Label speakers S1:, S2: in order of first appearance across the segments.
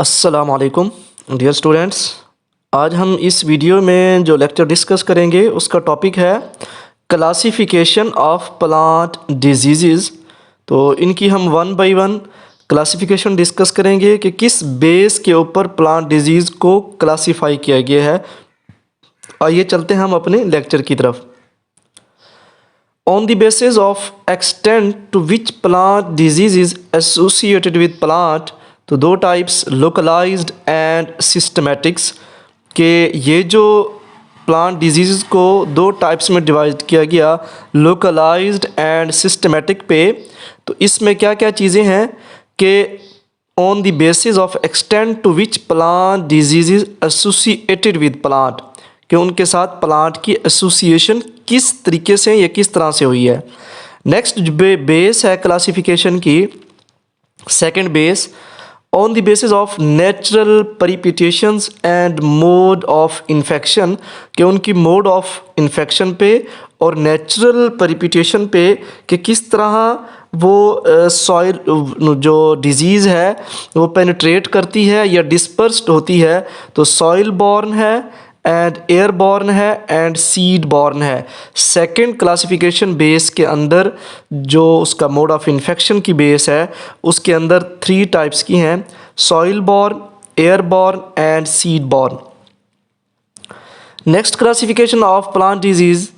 S1: अस्सलामुअलैकुम dear students. आज हम इस वीडियो में जो लेक्चर डिस्कस करेंगे उसका टॉपिक है क्लासिफिकेशन ऑफ प्लांट डिजीज़। तो इनकी हम one by one classification discuss करेंगे कि किस बेस के ऊपर प्लांट डिजीज़ को क्लासिफाई किया गया है। आइए चलते हैं हम अपने लेक्चर की तरफ। On the basis of extent to which plant disease is associated with plant, तो दो टाइप्स लोकलाइज्ड एंड सिस्टमेटिक्स के ये जो प्लांट डिजीज़ को दो टाइप्स में डिवाइड किया गया, लोकलाइज्ड एंड सिस्टमेटिक पे। तो इसमें क्या क्या चीज़ें हैं कि on the basis of extent to which plant disease is associated with plant, कि उनके साथ प्लांट की एसोसिएशन किस तरीके से या किस तरह से हुई है। नेक्स्ट बेस है क्लासिफिकेशन की, second base on the basis of natural precipitations and mode of infection, कि उनकी मोड ऑफ इन्फेक्शन पे और नेचुरल प्रिसिपिटेशन पे कि किस तरह वो सॉइल जो डिजीज़ है वो पेनिट्रेट करती है या डिस्पर्स्ड होती है। तो सॉइल बॉर्न है एंड एयर बॉर्न है एंड सीड बॉर्न है। सेकंड क्लासिफिकेशन बेस के अंदर जो उसका मोड ऑफ इन्फेक्शन की बेस है उसके अंदर थ्री टाइप्स की हैं, soil born, air born and seed born. Next classification of plant disease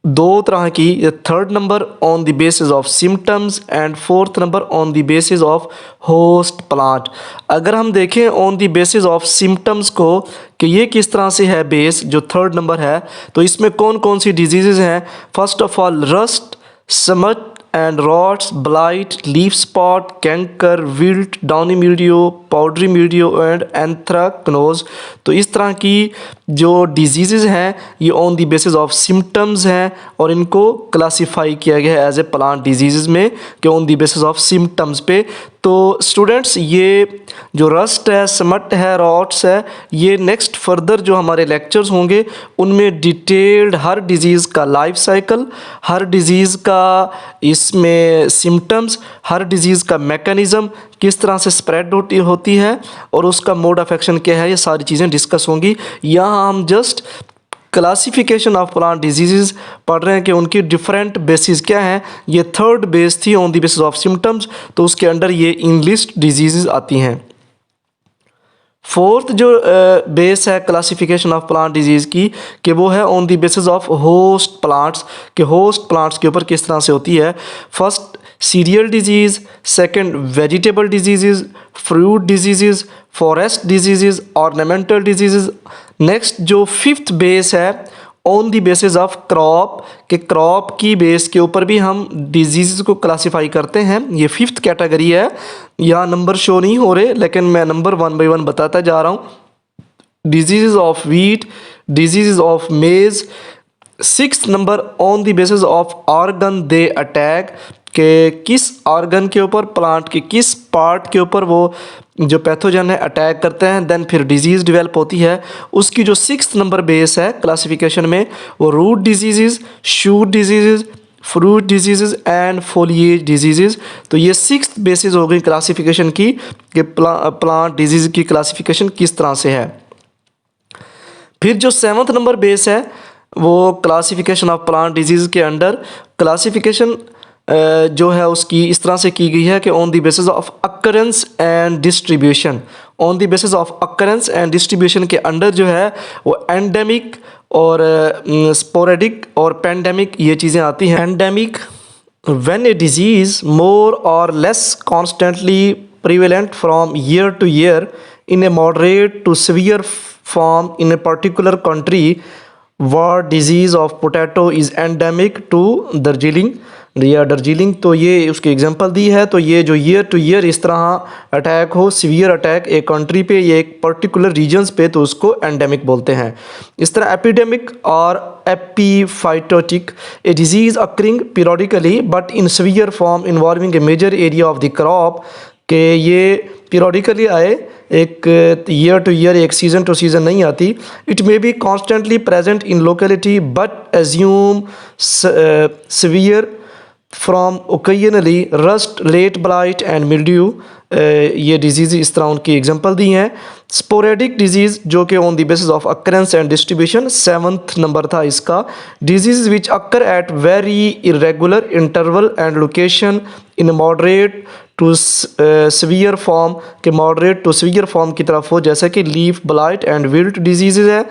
S1: दो तरह की, third number on the basis of symptoms and fourth number on the basis of host plant. अगर हम देखें on the basis of symptoms को कि ये किस तरह से है बेस, जो थर्ड नंबर है, तो इसमें कौन कौन सी डिजीज़ हैं। First of all rust, smut and rots, blight, leaf spot, canker, wilt, downy mildew, powdery mildew and anthracnose. तो इस तरह की जो डिजीज़ हैं ये on the basis of symptoms हैं और इनको क्लासिफाई किया गया है एज ए प्लांट डिजीज़ में कि on the basis of symptoms पे। तो स्टूडेंट्स ये जो रस्ट है, स्मट है, रॉट्स है, ये नेक्स्ट फर्दर जो हमारे लेक्चर्स होंगे उनमें डिटेल्ड हर डिज़ीज़ का लाइफ साइकिल, हर डिज़ीज़ का इसमें सिम्टम्स, हर डिज़ीज़ का मैकेनिज़्म किस तरह से स्प्रेड होती है और उसका मोड ऑफ एक्शन क्या है, ये सारी चीज़ें डिस्कस होंगी। यहाँ हम just classification of plant disease पढ़ रहे हैं कि उनकी डिफरेंट बेसिस क्या हैं। ये थर्ड बेस थी on the basis of symptoms, तो उसके अंडर ये इंग्लिश डिजीज़ आती हैं। फोर्थ जो बेस है क्लासिफिकेशन ऑफ प्लांट डिजीज़ की कि वो है on the basis of host plants, कि होस्ट प्लांट्स के ऊपर किस तरह से होती है। First serial disease, second vegetable disease, fruit disease, forest disease, ornamental disease. Next जो फिफ्थ बेस है on the basis of crop, के क्रॉप की बेस के ऊपर भी हम डिजीज़ को क्लासिफाई करते हैं। ये फिफ्थ कैटेगरी है। यहाँ नंबर शो नहीं हो रहे लेकिन मैं नंबर वन बाय वन बताता जा रहा हूँ। Disease of wheat, disease of मेज। Six number on the basis of organ they attack, के किस ऑर्गन के ऊपर, प्लांट के किस पार्ट के ऊपर वो जो पैथोजन है अटैक करते हैं, देन फिर डिजीज़ डेवलप होती है। उसकी जो सिक्स नंबर बेस है क्लासिफिकेशन में वो root disease, shoot disease, fruit disease and foliage disease. तो ये सिक्स बेसिस हो गई क्लासिफिकेशन की कि प्लांट डिजीज़ की क्लासिफिकेशन किस तरह से है। फिर जो सेवन्थ नंबर बेस है वो क्लासिफिकेशन ऑफ प्लांट डिजीज़ के अंडर क्लासिफिकेशन जो है उसकी इस तरह से की गई है कि on the basis of occurrence and distribution. On the basis of occurrence and distribution के अंडर जो है वो एंडेमिक और स्पोरेडिक और पेंडेमिक ये चीज़ें आती हैं। Endemic when a disease more और less constantly prevalent from year to year in a moderate to severe form in a particular country. Wart disease of potato is endemic to Darjeeling या दार्जिलिंग। तो ये उसकी एग्जांपल दी है। तो ये जो ईयर टू ईयर इस तरह अटैक हो, सीवियर अटैक एक कंट्री पे या एक पर्टिकुलर रीजन्स पे, तो उसको एंडेमिक बोलते हैं। इस तरह एपिडेमिक और epiphytotic, a disease occurring periodically but in severe form involving a major area of the crop, कि ये पीरियडिकली आए, एक ईयर टू ईयर, एक सीज़न टू सीज़न नहीं आती। It may be constantly present in locality but assume severe from occasionally rust, late blight and mildew, ये disease इस तरह उनकी एग्जांपल दी हैं। स्पोरेडिक डिजीज़ जो कि on the basis of occurrence and distribution, 7th number था इसका। Disease which occur at very irregular interval and location in moderate to severe form, के मॉडरेट टू सीवियर फॉर्म की तरफ हो, जैसे कि leaf blight and wilt disease है।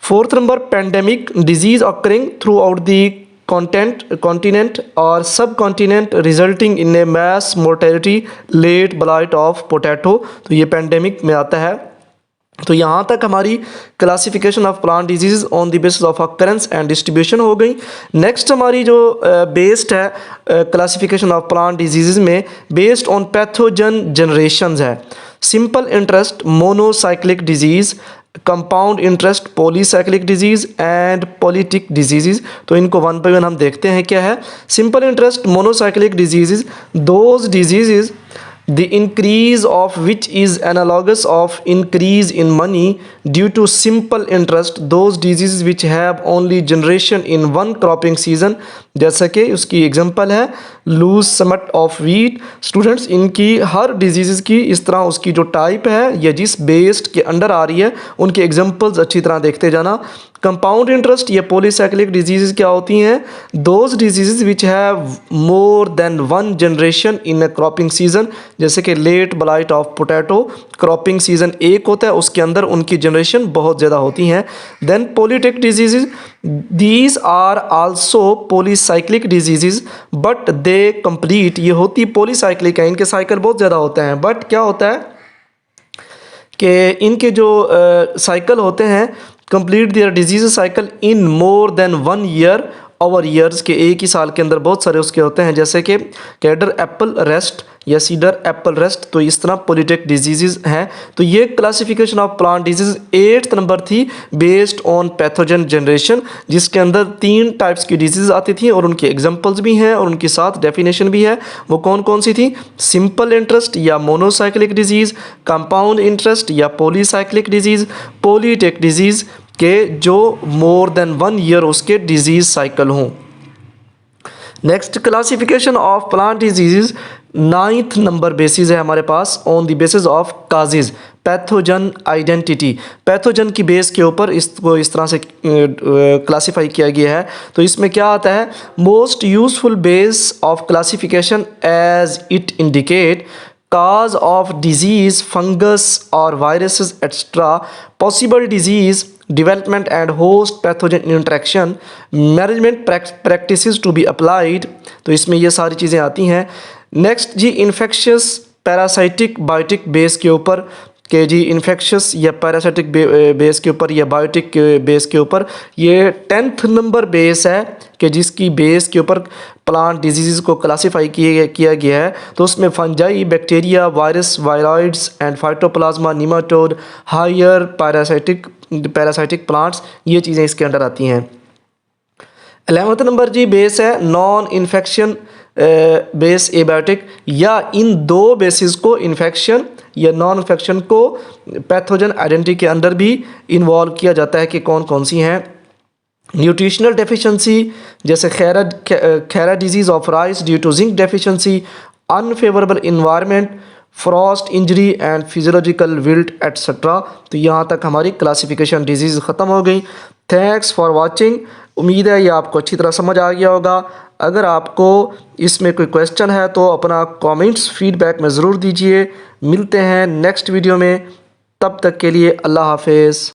S1: 4th number pandemic disease occurring throughout the continent or subcontinent resulting in a mass mortality, late blight of potato, तो ये pandemic में आता है। तो यहाँ तक हमारी classification of plant disease on the basis of occurrence and distribution हो गई। नेक्स्ट हमारी जो बेस्ड है क्लासिफिकेशन ऑफ प्लांट डिजीज़ में, बेस्ड ऑन पैथोजन जनरेशंस है। Simple interest monocyclic disease, compound interest polycyclic disease and politic disease. तो इनको one by one हम देखते हैं क्या है। Simple interest monocyclic disease, those disease the increase of which is analogous of increase in money due to simple interest, those diseases which have only generation in one cropping season, जैसा कि उसकी example है loose smut of wheat. Students, इनकी हर disease की इस तरह उसकी जो टाइप है या जिस बेस्ड के अंडर आ रही है उनके एग्जांपल्स अच्छी तरह देखते जाना। कंपाउंड इंटरेस्ट या पॉलीसाइक्लिक डिजीज़ क्या होती हैं? Those disease which have more than one generation in a cropping season, जैसे कि late blight of potato, cropping season एक होता है उसके अंदर उनकी जनरेशन बहुत ज़्यादा होती हैं। Then polyetic disease, these are also polycyclic disease but they complete, ये होती पॉलीसाइक्लिक है, इनके साइकिल बहुत ज़्यादा होते हैं, बट क्या होता है कि इनके जो साइकिल होते हैं complete their disease cycle in more than 1 year over years, के एक ही साल के अंदर बहुत सारे उसके होते हैं, जैसे कि कैडर एप्पल रेस्ट या सीडर एप्पल रेस्ट। तो इस तरह पॉलिटिक डिजीज़ हैं। तो ये classification of plant disease 8th number थी बेस्ड ऑन पैथोजन जनरेशन, जिसके अंदर 3 टाइप्स की डिजीज़ आती थी और उनके एग्जांपल्स भी हैं और उनके साथ डेफिनेशन भी है। वो कौन कौन सी थी? सिंपल इंटरेस्ट या मोनोसाइक्लिक डिजीज़, कंपाउंड इंटरेस्ट या पॉलीसाइक्लिक डिजीज़, पॉलिटिक डिजीज़ के जो मोर देन 1 ईयर उसके डिजीज़ साइकिल हों। Next classification of plant disease 9th number basis है हमारे pass on the basis of causes, pathogen identity. Pathogen की base के ऊपर इसको इस तरह से क्लासीफाई किया गया है। तो इसमें क्या आता है? Most useful base of classification as it indicate cause of disease, fungus or viruses etc, possible disease development and host pathogen interaction, management practices to be applied। तो इसमें ये सारी चीज़ें आती हैं। नेक्स्ट जी इन्फेक्शियस पैरासाइटिक बायोटिक बेस के ऊपर, के जी इन्फेक्शियस या पैरासाइटिक बेस के ऊपर या बायोटिक बेस के ऊपर, ये 10th नंबर बेस है कि जिसकी बेस के ऊपर प्लांट डिजीज़ को क्लासीफाई किया गया है। तो उसमें fungi, bacteria, virus, viroids and phytoplasma, nematode, higher parasitic plants, ये चीज़ें इसके अंडर आती हैं। 11th नंबर जी बेस है नॉन इन्फेक्शन बेस एबायोटिक, या इन दो बेसिस को इन्फेक्शन या नॉन इन्फेक्शन को पैथोजन आइडेंटिटी के अंदर भी इन्वॉल्व किया जाता है कि कौन कौन सी हैं। न्यूट्रिशनल डेफिशिएंसी जैसे khaira disease of rice due to zinc deficiency, unfavourable environment, frost injury and physiological wilt etcetera. तो यहाँ तक हमारी क्लासिफिकेशन डिजीज़ ख़त्म हो गई। Thanks for watching. उम्मीद है ये आपको अच्छी तरह समझ आ गया होगा। अगर आपको इसमें कोई क्वेश्चन है तो अपना कमेंट्स फीडबैक में ज़रूर दीजिए। मिलते हैं नेक्स्ट वीडियो में, तब तक के लिए अल्लाह हाफिज़।